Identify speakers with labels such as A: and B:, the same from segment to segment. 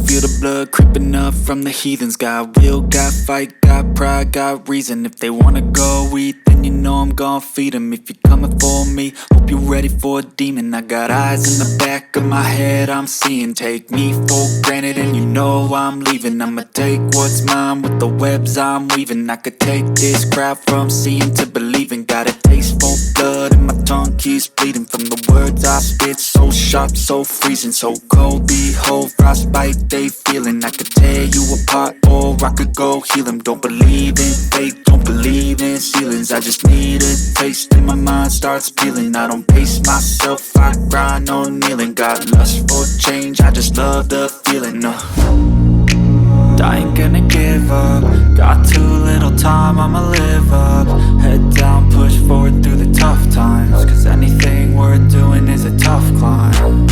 A: feel the blood creeping up from the heathens. Got will, got fight, got pride, got reason. If they wanna go eat, then you know I'm gon' feed them. If you're coming for me, hope you're ready for a demon. I got eyes in the back of my head, I'm seeing. Take me for granted and you know I'm leaving. I'ma take what's mine with the webs I'm weaving. I could take this crowd from seeing to believing. Got a taste for blood and my tongue keeps bleeding from the words I spit. So sharp, so freezing, so cold. Behold, frostbite they feeling. I could tear you apart or I could go heal them. Don't believe in fate, don't believe in ceilings. I just need a taste and my mind starts peeling. I don't pace myself, I grind on kneeling. Got lust for change, I just love the feeling. I ain't gonna give up. Got too little time, I'ma live up. Head down, push forward through the tough times. Cause anything worth doing is a tough climb.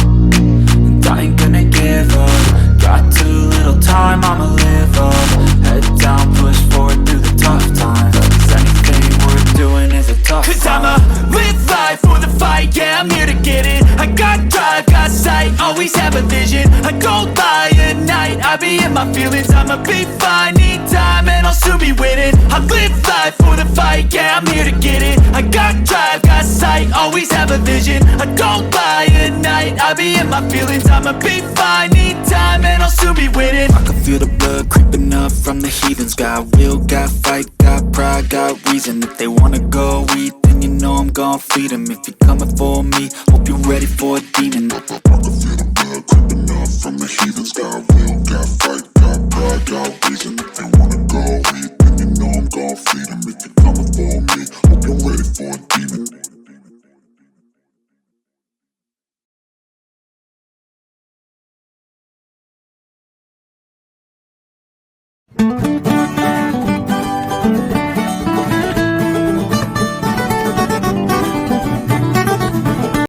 A: And I ain't gonna give up. Got too little time, I'ma live up. Head down, push forward through the tough times. Cause anything worth doing is a tough climb. Cause I'ma live life for the fight, yeah, I'm here to get it. I got drive, got sight, always have a vision. I go by at night, I be in my feelings. I'ma be fine, need time, and I'll soon be winning. I live life for the fight, yeah, I'm here to get it. I got drive, got sight, always have a vision. I go by at night, I be in my feelings. I'ma be fine, need time, and I'll soon be winning. I can feel the blood creeping up from the heathens. Got will, got fight, got pride, got reason. If they wanna go eat, then you know I'm gon' feed them. If you're coming for me, hope you're ready for a demon. I can feel the blood creeping up from the heathens. Got will, got fight, got pride, got reason. If they